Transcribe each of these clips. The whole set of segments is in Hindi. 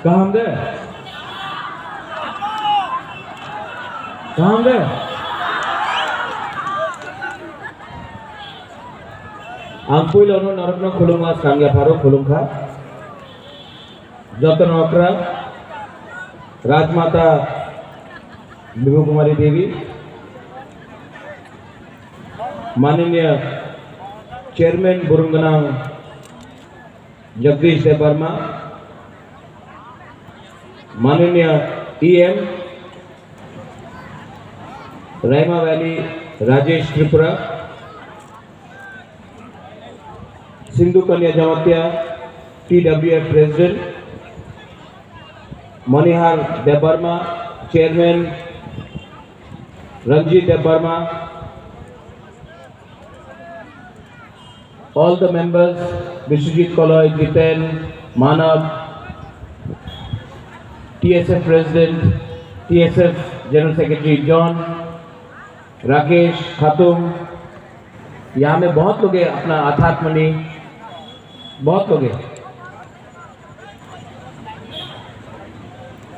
Kahamde? Kahamde? Ang puilono narokno khulunga sangya pharo khulungkha जतन अकरा राजमाता विभू कुमारी देवी, माननीय चेयरमैन बुरुंगना जगदीश देवर्मा, माननीय EM Raima valley Rajesh Tripura, Sindhu Kanya Jamatia TWF president Manihar Debbarma, chairman Ranjit Debbarma, all the members Vishwajit Koloy, Jiten, Manav, TSF President, TSF General Secretary John, Rakesh Khatum, यहाँ में बहुत लोग हैं, अपना अर्थात मणि बहुत लोग हैं,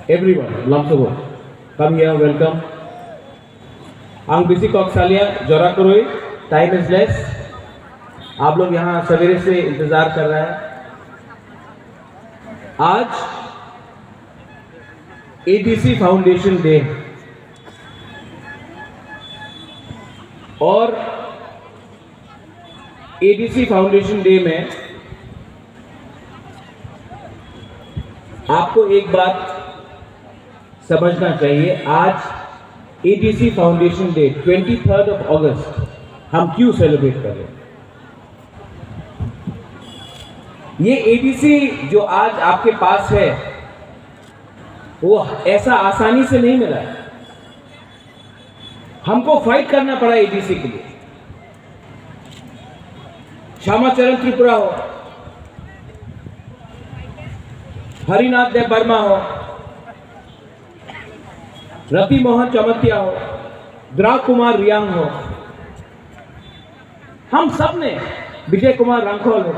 everyone, Lamsobo, come here, welcome. Ang busy Koksalia, Jora Kuroi, time is less. आप लोग यहाँ सवेरे से इंतजार कर रहे हैं। आज ADC फाउंडेशन डे और ADC फाउंडेशन डे में आपको एक बात समझना चाहिए। आज ADC फाउंडेशन डे 23 अगस्त हम क्यों सेलिब्रेट कर रहे हैं? ये ADC जो आज आपके पास है वो ऐसा आसानी से नहीं मिला। हमको फाइट करना पड़ा ADC के लिए। श्यामाचरण त्रिपुरा हो, हरिनाथ देव वर्मा हो, रति मोहन चमतिया हो, द्राव कुमार रियांग हो, हम सब ने, विजय कुमार रांखोल हो,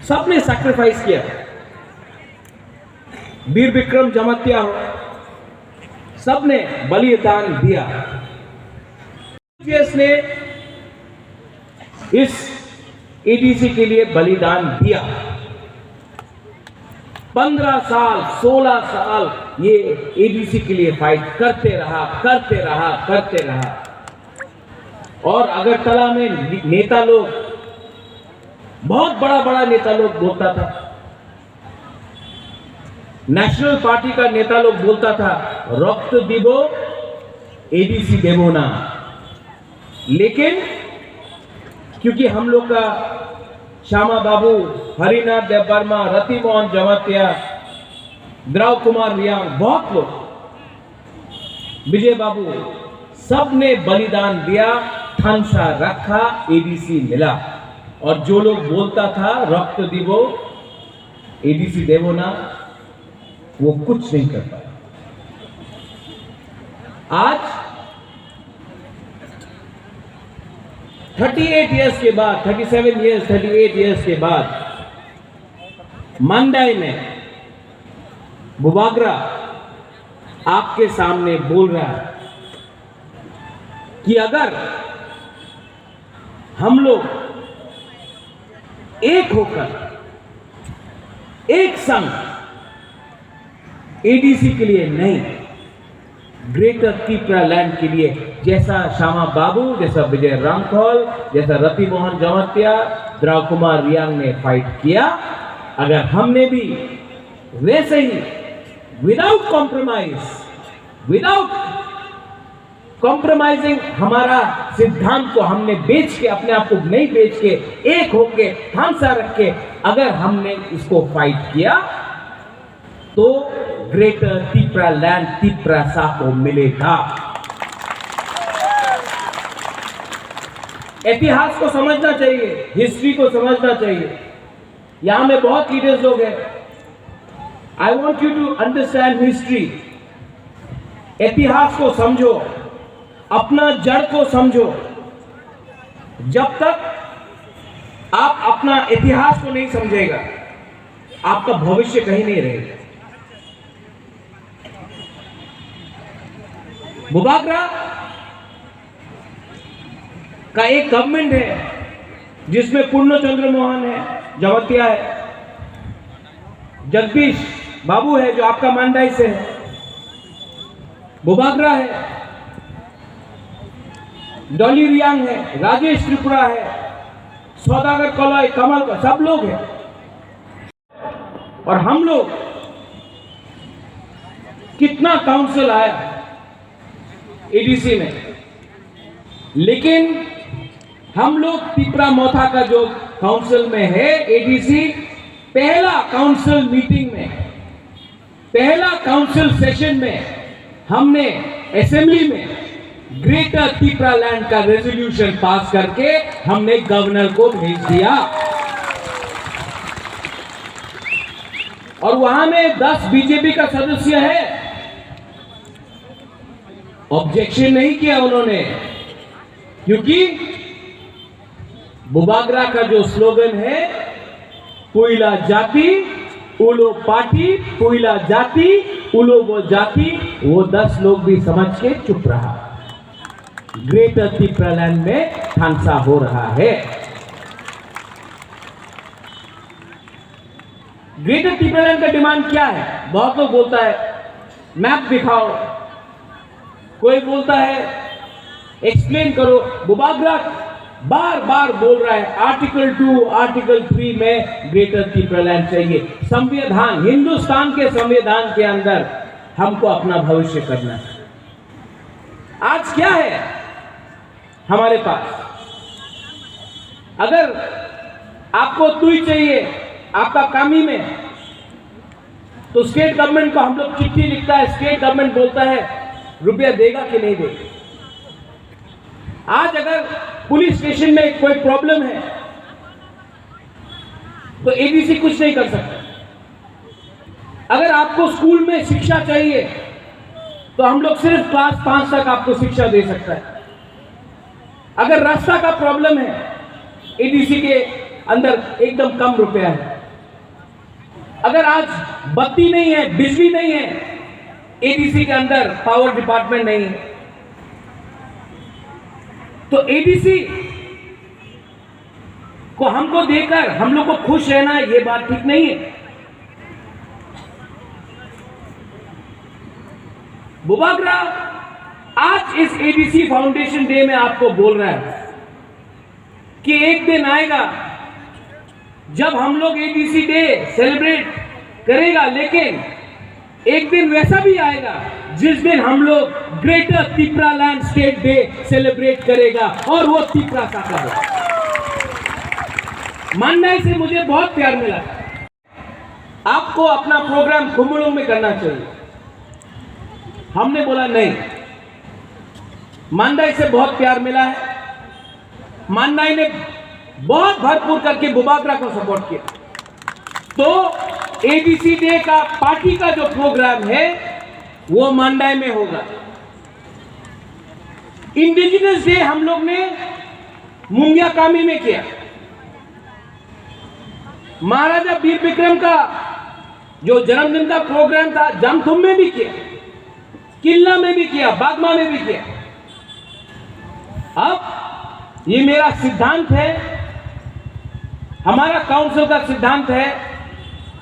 सबने सैक्रिफाइस किया। वीर विक्रम जमतिया हो, सबने बलिदान दिया। ने इस ADC के लिए बलिदान दिया। 15 साल 16 साल ये ADC के लिए फाइट करते रहा। और अगरतला में नेता लोग, बहुत बड़ा नेता लोग बोलता था, नेशनल पार्टी का नेता लोग बोलता था रक्त दिबो ADC देवो ना। लेकिन क्योंकि हम लोग का श्यामा बाबू, हरिनाथ देव वर्मा, रति मोहन जमातिया, द्राव कुमार रियांग, बहुत लोग, विजय बाबू, सबने बलिदान दिया, ठनसा रखा, ADC मिला। और जो लोग बोलता था रक्त दिवो ADC देवो ना, वो कुछ नहीं कर पाया। आज 38 इयर्स के बाद, 37 इयर्स, 38 इयर्स के बाद मंडाई में बुबागरा आपके सामने बोल रहा है कि अगर हम लोग एक होकर, एक संग ADC के लिए नहीं, ग्रेटर त्रिपुरा लैंड के लिए, जैसा श्यामा बाबू, जैसा विजय रांखोल, जैसा रति मोहन जमातिया, द्राव कुमार रियांग ने फाइट किया, अगर हमने भी वैसे ही विदाउट कॉम्प्रोमाइजिंग हमारा सिद्धांत को हमने बेच के, अपने आप को नहीं बेच के, एक होके ठानसा रख के अगर हमने इसको फाइट किया तो ग्रेटर त्रिपुरा लैंड त्रिपुरा सा को मिलेगा। इतिहास को समझना चाहिए, हिस्ट्री को समझना चाहिए। यहां में बहुत लीडर्स लोग हैं। I want you to understand history. इतिहास को समझो, अपना जड़ को समझो। जब तक आप अपना इतिहास को नहीं समझेगा, आपका भविष्य कहीं नहीं रहेगा। बुबागरा का एक गवर्नमेंट है जिसमें पूर्णचंद्र मोहन है, जवतिया है, जगदीश बाबू है जो आपका मांडाई से है, बुबागरा है, डॉली रियांग है, राजेश त्रिपुरा है, सौदागर कलॉय, कमल, सब लोग हैं। और हम लोग कितना काउंसिल आया एडीसी में, लेकिन हम लोग तिपरा मोथा का जो काउंसिल में है एडीसी, पहला काउंसिल मीटिंग में, पहला काउंसिल सेशन में हमने असेंबली में ग्रेटर तिपरा लैंड का रेजोल्यूशन पास करके हमने गवर्नर को भेज दिया। और वहां में 10 बीजेपी का सदस्य है, ऑब्जेक्शन नहीं किया उन्होंने, क्योंकि बुबागरा का जो स्लोगन है पुइला जाति उलो पार्टी, पुइला जाति उलो वो जाति, वो 10 लोग भी समझ के चुप रहा। ग्रेटर तिपरा लैंड में थानसा हो रहा है। ग्रेटर तिपरा लैंड का डिमांड क्या है? बहुत लोग बोलता है मैप दिखाओ, कोई बोलता है एक्सप्लेन करो। बुबागरा बार बार बोल रहा है आर्टिकल 2, आर्टिकल 3 में ग्रेटर तिपरा लैंड चाहिए। संविधान, हिंदुस्तान के संविधान के अंदर हमको अपना भविष्य करना है। आज क्या है हमारे पास? अगर आपको तुई चाहिए आपका कामी में, तो स्टेट गवर्नमेंट को हम लोग चिट्ठी लिखता है, स्टेट गवर्नमेंट बोलता है रुपया देगा कि नहीं देगा। आज अगर पुलिस स्टेशन में कोई प्रॉब्लम है तो एडीसी कुछ नहीं कर सकता। अगर आपको स्कूल में शिक्षा चाहिए तो हम लोग सिर्फ क्लास 5 तक आपको शिक्षा दे सकता है। अगर रास्ता का प्रॉब्लम है, एडीसी के अंदर एकदम कम रुपया है। अगर आज बत्ती नहीं है, बिजली नहीं है, एडीसी के अंदर पावर डिपार्टमेंट नहीं है, तो एडीसी को हमको देकर हम लोग को खुश रहना है, ये बात ठीक नहीं है। बुबागरा आज इस एडीसी फाउंडेशन डे में आपको बोल रहा है कि एक दिन आएगा जब हम लोग एडीसी डे सेलिब्रेट करेगा, लेकिन एक दिन वैसा भी आएगा जिस दिन हम लोग greater Tipra land state day celebrate करेगा, और वो तिपरा का होगा। मांडाई से मुझे बहुत प्यार मिला। आपको अपना प्रोग्राम खुम्बुलुंग में करना चाहिए। हमने बोला नहीं, मांडाई से बहुत प्यार मिला है। मांडाई ने बहुत भरपूर करके बुबागरा को सपोर्ट किया, तो एडीसी डे का पार्टी का जो प्रोग्राम है वो मांडाई में होगा। इंडिजिनस डे हम लोग ने मुंगिया कामी में किया। महाराजा वीर विक्रम का जो जन्मदिन का प्रोग्राम था जामथुम में भी किया, किल्ला में भी किया, बागमा में भी किया। अब ये मेरा सिद्धांत है, हमारा काउंसिल का सिद्धांत है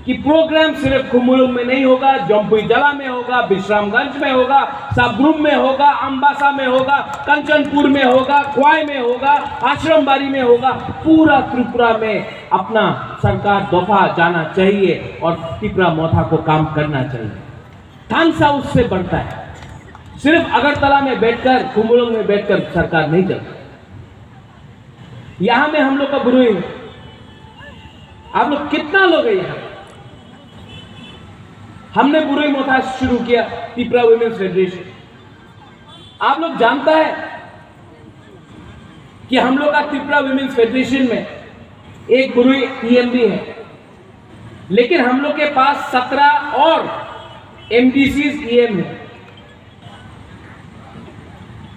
कि प्रोग्राम सिर्फ खुम्बुलुंग में नहीं होगा, जम्पुई जला में होगा, विश्रामगंज में होगा, साबग्रुम में होगा, अंबासा में होगा, कंचनपुर में होगा, क्वाई में होगा, आश्रमबाड़ी में होगा। पूरा त्रिपुरा में अपना सरकार दफा जाना चाहिए और तिपरा मोथा को काम करना चाहिए। थानसा उससे बढ़ता है। सिर्फ अगरतला में बैठकर, खुम्बुलुंग में बैठकर सरकार नहीं चलती। यहां में हम लोग का बुरुई है। आप लोग कितना लोग है यहां? हमने बुरुई मोथा शुरू किया, तिपरा वुमेन्स फेडरेशन। आप लोग जानता है कि हम लोग का तिपरा वुमेन्स फेडरेशन में एक बुरुई ईएमडी है, लेकिन हम लोग के पास 17 और एमडीसीज ईएम है।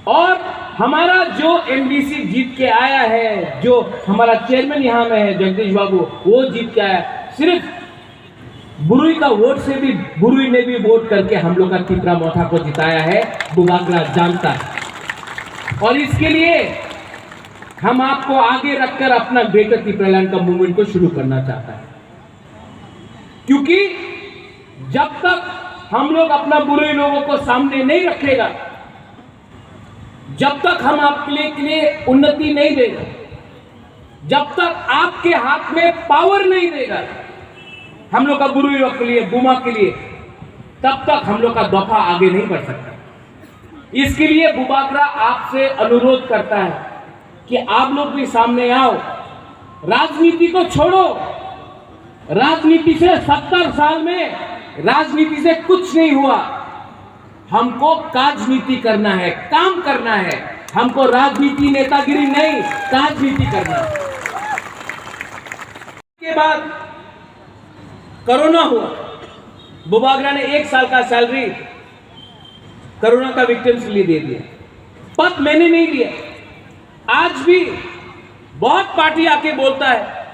और हमारा जो एमडीसी जीत के आया है, जो हमारा चेयरमैन यहां में है जगदीश बाबू, वो जीत के आया। सिर्फ बुरुई का वोट से भी, बुरुई ने भी वोट करके हम लोग का तिपरा मोथा को जिताया है, बुबागरा जानता है। और इसके लिए हम आपको आगे रखकर अपना ग्रेटर तिपरालैंड का मूवमेंट को शुरू करना चाहता है, क्योंकि जब तक हम लोग अपना बुरुई लोगों को सामने नहीं रखेगा, जब तक हम आपके लिए उन्नति नहीं देगा, जब तक आपके हाथ में पावर नहीं देगा हम लोग का बुरुई के लिए, बुमा के लिए, तब तक हम लोग का दफा आगे नहीं बढ़ सकता। इसके लिए बुबागरा आपसे अनुरोध करता है कि आप लोग भी सामने आओ, राजनीति को छोड़ो। राजनीति से 70 साल में राजनीति से कुछ नहीं हुआ। हमको राजनीति करना है, काम करना है। हमको राजनीति नेतागिरी नहीं, राजनीति करना है। के बाद कोरोना हुआ, बुबागरा ने 1 साल का सैलरी कोरोना का विक्टिम्स के लिए दे दिया। पद मैंने नहीं दिया। आज भी बहुत पार्टी आके बोलता है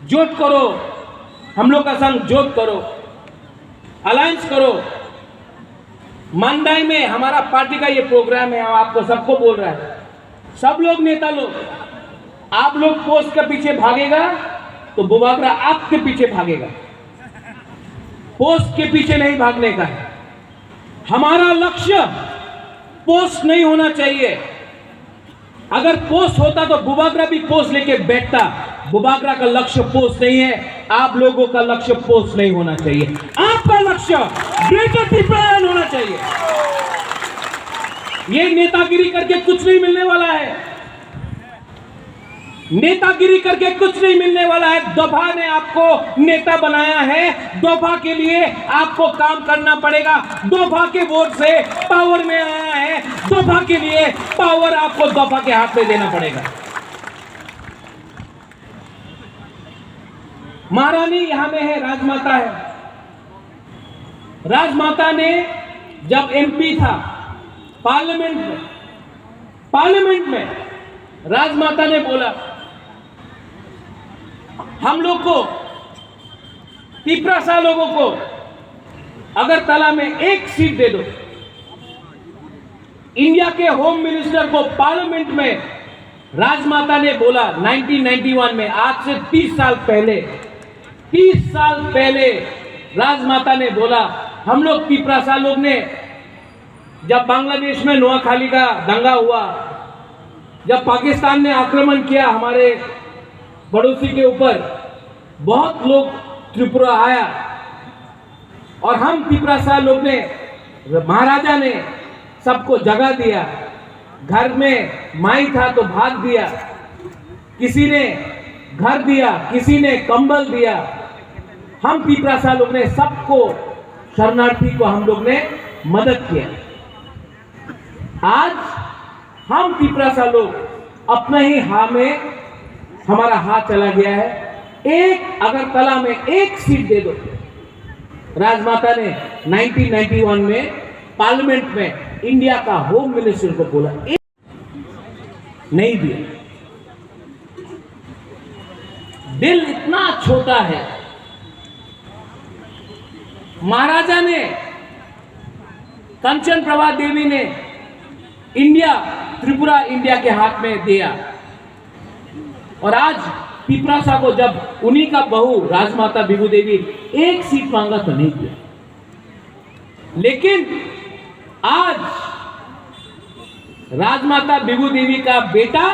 जोट करो, हम लोग का संग जोट करो, अलायंस करो। मंडाई में हमारा पार्टी का ये प्रोग्राम है, आपको सबको बोल रहा है, सब लोग नेता लोग, आप लोग पोस्ट के पीछे भागेगा तो बुबागरा आपके पीछे भागेगा। पोस्ट के पीछे नहीं भागने का है। हमारा लक्ष्य पोस्ट नहीं होना चाहिए। अगर पोस्ट होता तो बुबागरा भी पोस्ट लेके बैठता। बुबागरा का लक्ष्य पोस्ट नहीं है, आप लोगों का लक्ष्य पोस्ट नहीं होना चाहिए। आपका लक्ष्य ग्रेटर तिपरालैंड होना चाहिए। ये नेतागिरी करके कुछ नहीं मिलने वाला है। नेतागिरी करके कुछ नहीं मिलने वाला है। दफा ने आपको नेता बनाया है, दफा के लिए आपको काम करना पड़ेगा। दफा के वोट से पावर में आया है, दफा के लिए पावर आपको दफा के हाथ में देना पड़ेगा। महारानी यहां में है, राजमाता है। राजमाता ने जब एमपी था पार्लियामेंट में राजमाता ने बोला हम लोग को, तिपरासा लोगों को अगरतला में 1 सीट दे दो। इंडिया के होम मिनिस्टर को पार्लियामेंट में राजमाता ने बोला 1991 में, आज से 30 साल पहले राजमाता ने बोला, हम लोग तिपरासा लोग ने जब बांग्लादेश में नोआखाली का दंगा हुआ, जब पाकिस्तान ने आक्रमण किया हमारे पड़ोसी के ऊपर, बहुत लोग त्रिपुरा आया और हम तिपरासा लोग ने, महाराजा ने सबको जगह दिया। घर में माई था तो भात दिया, किसी ने घर दिया, किसी ने कंबल दिया। हम तिपरासा लोग ने सबको, शरणार्थी को हम लोग ने मदद किया। आज हम तिपरासा लोग अपना ही में हमारा हाथ चला गया है। एक अगरतला में 1 सीट दे दो। राजमाता ने 1991 में पार्लियामेंट में इंडिया का होम मिनिस्टर को बोला, नहीं दिया। दिल इतना छोटा है। महाराजा ने, कंचन प्रभा देवी ने त्रिपुरा इंडिया के हाथ में दिया, और आज तिपरासा को जब उन्हीं का बहू राजमाता बिबू देवी 1 सीट मांगा तो नहीं दिया। लेकिन आज राजमाता बिबू देवी का बेटा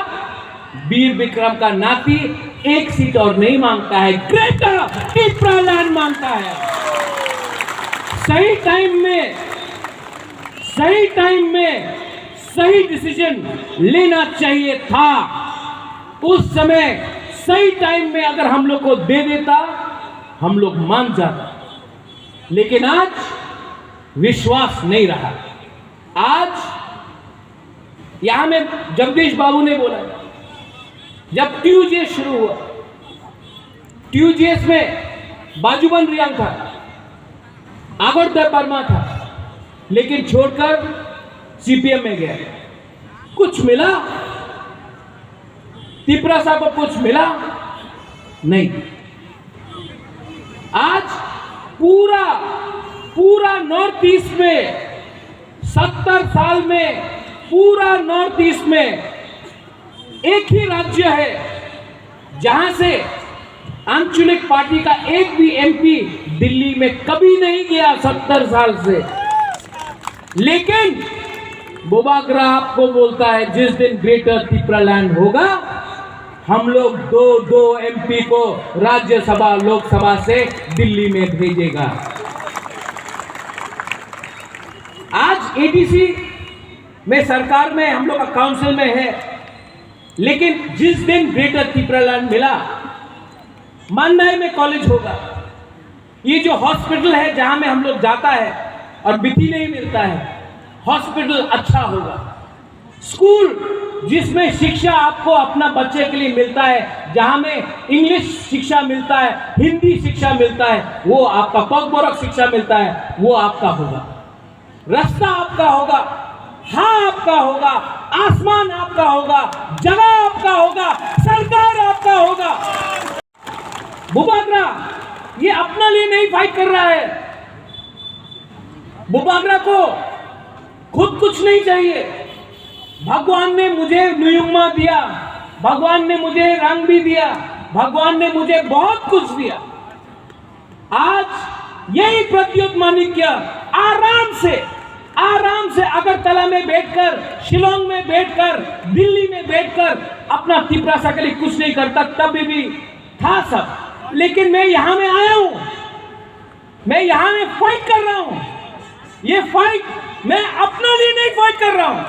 वीर विक्रम का नाती 1 सीट और नहीं मांगता है, ग्रेटर तिपरालैंड मांगता है। सही टाइम में सही डिसीजन लेना चाहिए था। उस समय सही टाइम में अगर हम लोग को दे देता, हम लोग मान जाता। लेकिन आज विश्वास नहीं रहा। आज यहां में जगदीश बाबू ने बोला, जब ट्यूजेस शुरू हुआ, ट्यूजेस में बाजूबन रियांग था, आगोड़ वर्मा था, लेकिन छोड़कर सीपीएम में गया। कुछ मिला तिपरासा को? कुछ मिला नहीं। आज पूरा नॉर्थ ईस्ट में 70 साल में पूरा नॉर्थ ईस्ट में एक ही राज्य है जहां से आंचलिक पार्टी का एक भी एमपी दिल्ली में कभी नहीं गया 70 साल से। लेकिन बोबाग्रा आपको बोलता है जिस दिन ग्रेटर त्रिपुरालैंड होगा हम लोग दो एमपी को राज्यसभा लोकसभा से दिल्ली में भेजेगा। आज एडीसी में सरकार में हम लोग का काउंसिल में है, लेकिन जिस दिन ग्रेटर त्रिपुरालैंड मिला मांडाई में कॉलेज होगा। ये जो हॉस्पिटल है जहां में हम लोग जाता है और बिथी नहीं मिलता है, हॉस्पिटल अच्छा होगा। स्कूल जिसमें शिक्षा आपको अपना बच्चे के लिए मिलता है, जहां में इंग्लिश शिक्षा मिलता है, हिंदी शिक्षा मिलता है, वो आपका पगबोरक शिक्षा मिलता है, वो आपका होगा। रास्ता आपका होगा, हाँ आपका होगा, आसमान आपका होगा, जगह आपका होगा, सरकार आपका होगा। बोबाग्रा ये अपना लिए नहीं फाइट कर रहा है। बोबाग्रा को खुद कुछ नहीं चाहिए। भगवान ने मुझे नुयुम्मा दिया, भगवान ने मुझे रंग भी दिया, भगवान ने मुझे बहुत कुछ दिया। आज यही प्रद्युत माणिक्य आराम से अगरतला में बैठकर, शिलोंग में बैठकर, दिल्ली में बैठकर अपना त्रिपुरा के लिए कुछ नहीं करता, तब भी था सब। लेकिन मैं यहां में आया हूं, मैं यहां में फाइट कर रहा हूं। ये फाइट मैं अपने लिए नहीं फाइट कर रहा हूं,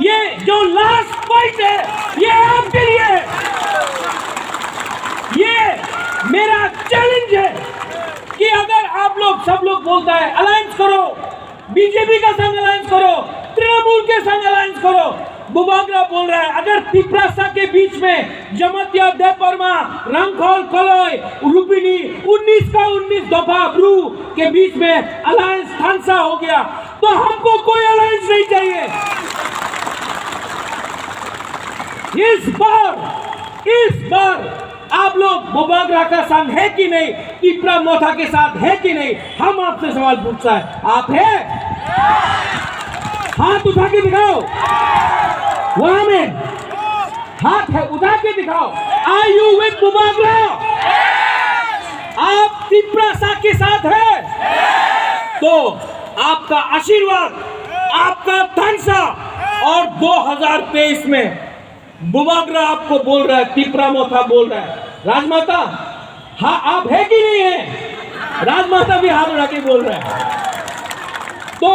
ये जो लास्ट फाइट है ये आपके लिए है। ये मेरा चैलेंज है कि अगर आप लोग सब लोग बोलता है अलायंस करो, बीजेपी का संग अलायंस करो, तृणमूल के संग अलायंस करो, बोबाग्रा बोल रहा है अगर त्रिपुरा के बीच में जमतिया, देवबर्मा, रंगखोल, कलोई, रुपिनी 19 का 19 दफा ब्रू के बीच में अलायंस थानसा हो गया तो हमको कोई अलायंस नहीं चाहिए। इस बार आप लोग बोबाग्रा का संग है कि नहीं, त्रिपुरा मोथा के साथ है कि नहीं, हम आपसे सवाल पूछता है। आप है? हाथ उठा के दिखाओ, वहां में हाथ है, उठा के दिखाओ। Are you with Bubagra? आप त्रिपुरा के साथ है तो आपका आशीर्वाद, आपका थानसा। और 2023 में बोबाग्रा आपको बोल रहा है, त्रिपुरा मोथा बोल रहा है, राजमाता हाँ आप है कि नहीं है? राजमाता भी हाथ उठा के बोल रहा है। तो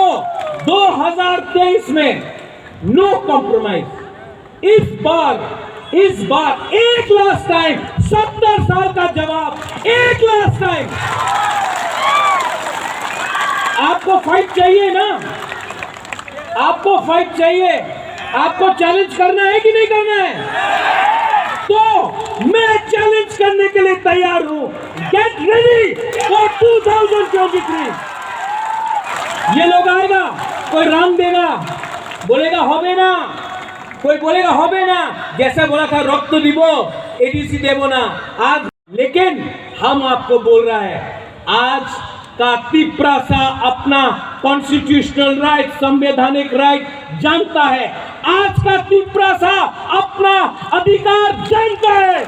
2023 में नो कॉम्प्रोमाइज। इस बार एक लास्ट टाइम, 70 साल का जवाब, एक लास्ट टाइम। आपको फाइट चाहिए ना? आपको फाइट चाहिए, आपको चैलेंज करना है कि नहीं करना है? तो मैं चैलेंज करने के लिए तैयार हूं। Get ready for 2023। ये लोग आएगा, कोई राम देगा, बोलेगा होबे ना, कोई बोलेगा होबे ना, जैसा बोला था रक्त दिबो एडीसी देबो ना आज। लेकिन हम आपको बोल रहा है आज का त्रिपुरा अपना कॉन्स्टिट्यूशनल राइट, संवैधानिक राइट जानता है। आज का त्रिपुरा अपना अधिकार जानता है।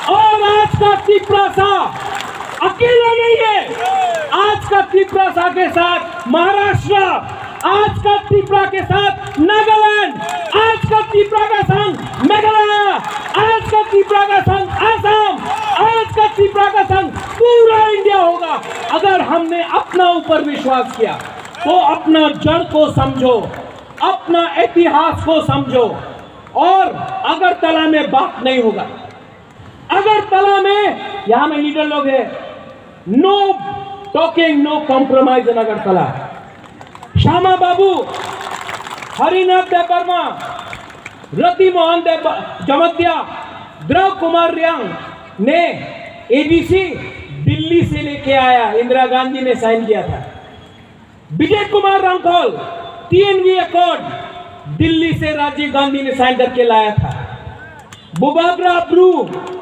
और आज का त्रिपुरा अकेला नहीं है। आज का त्रिपुरा के साथ महाराष्ट्र, आज का त्रिपुरा के साथ नागालैंड, आज का त्रिपुरा का संग मेघालय, आज का त्रिपुरा का संग आसाम, आज का त्रिपुरा का संग पूरा इंडिया होगा। अगर हमने अपना ऊपर विश्वास किया तो अपना जड़ को समझो, अपना इतिहास को समझो। और अगरतला में बात नहीं होगा, अगरतला में यहां में लीडर लोग हैं, no talking, no compromise in Agartala. Shyama Babu, Harinath Debbarma, Rati Mohan Jamatia, Dhruba Kumar Reang ने एडीसी दिल्ली से लेके आया, इंदिरा गांधी ने साइन किया था। विजय कुमार रंगखोल टीएनवी अकॉर्ड दिल्ली से राजीव गांधी ने साइन करके लाया था। बोबाग्रा ब्रू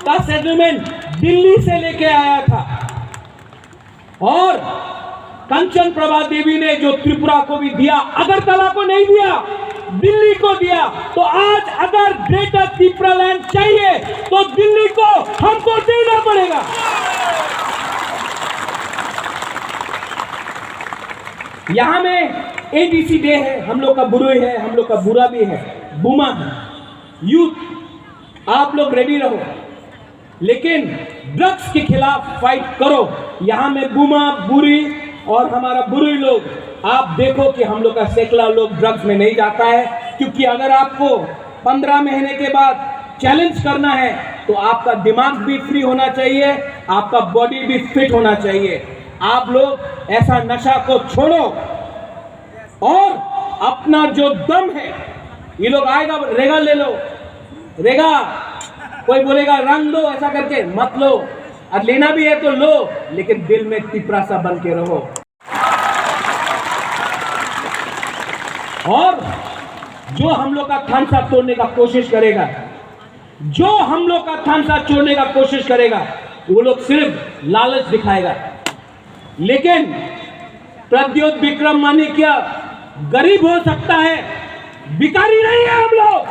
का सेटलमेंट दिल्ली से लेके आया था। और कंचन प्रभा देवी ने जो त्रिपुरा को भी दिया, अगरतला को नहीं दिया, दिल्ली को दिया। तो आज अगर ग्रेटर त्रिपुरा लैंड चाहिए तो दिल्ली को हमको देना पड़ेगा। यहां में एडीसी डे है, हम लोग का बुरुई है, हम लोग का बुरा भी है, बुमा है। यूथ आप लोग रेडी रहो, लेकिन ड्रग्स के खिलाफ फाइट करो। यहां में बुमा, बुरी और हमारा बुरुई लोग, आप देखो कि हम लोग का सैकड़ा लोग ड्रग्स में नहीं जाता है। क्योंकि अगर आपको 15 महीने के बाद चैलेंज करना है तो आपका दिमाग भी फ्री होना चाहिए, आपका बॉडी भी फिट होना चाहिए। आप लोग ऐसा नशा को छोड़ो और अपना जो दम है, ये लोग आएगा रेगा ले लो, रेगा कोई बोलेगा रंग दो, ऐसा करके मत लो, और लेना भी है तो लो, लेकिन दिल में तिपरा सा बन के रहो। और जो हम लोग का थानसा तोड़ने का कोशिश करेगा, जो हम लोग का थानसा छोड़ने का कोशिश करेगा, वो लोग सिर्फ लालच दिखाएगा। लेकिन प्रद्योत विक्रम माणिक्य गरीब हो सकता है, भिखारी नहीं है हम लोग।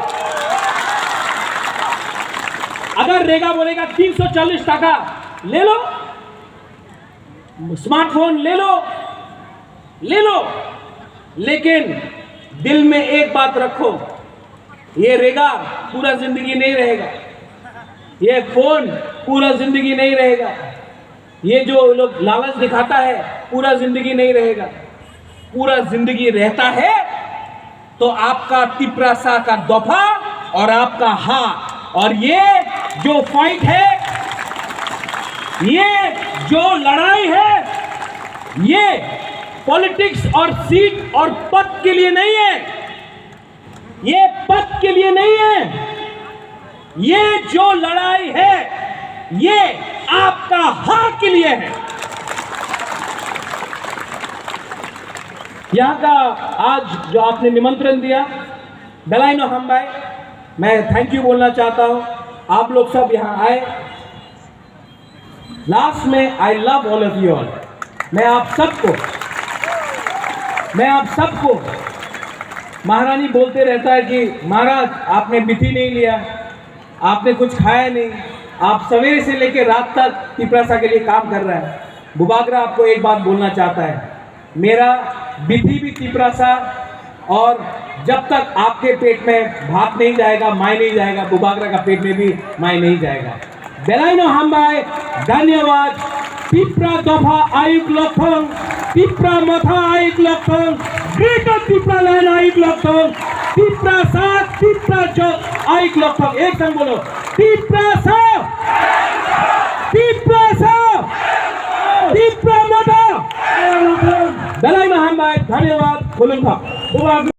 अगर रेगा बोलेगा 340 टका ले लो, स्मार्टफोन ले लो, ले लो, लेकिन दिल में एक बात रखो, ये रेगा पूरा जिंदगी नहीं रहेगा, ये फोन पूरा जिंदगी नहीं रहेगा, ये जो लोग लालच दिखाता है पूरा जिंदगी नहीं रहेगा। पूरा जिंदगी रहता है तो आपका तिपरासा का दफा और आपका हाँ। और ये जो फाइट है, ये जो लड़ाई है, ये पॉलिटिक्स और सीट और पद के लिए नहीं है, ये पद के लिए नहीं है। ये जो लड़ाई है, ये आपका हक के लिए है। यहां का आज जो आपने निमंत्रण दिया, बेलाइनो हम भाई, मैं थैंक यू बोलना चाहता हूं। आप लोग सब यहां आए। लास्ट में I love all of you all. मैं आप सबको महारानी बोलते रहता है कि महाराज आपने बिथी नहीं लिया, आपने कुछ खाया नहीं, आप सवेरे से लेकर रात तक तिपरासा के लिए काम कर रहे हैं। बुबागरा आपको एक बात बोलना चाहता है, मेरा बिथी भी तिपरासा, और जब तक आपके पेट में भात नहीं जाएगा, माय नहीं जाएगा, बुबागरा का पेट में भी माय नहीं जाएगा। बेलाइनो हम भाई धन्यवाद। तिपरा दफा आयुक लक्षण, तिपरा मथा आयुक लक्षण, ग्रेटर तिपरा लैंड आयुक लक्षण, तिपरा सात, तिपरा आयुक लक्षण। एक संग बोलो, तिपरा सा, तिपरा सा, तिपरा मथा। बेलाइनो हम भाई धन्यवाद। बोलूंगा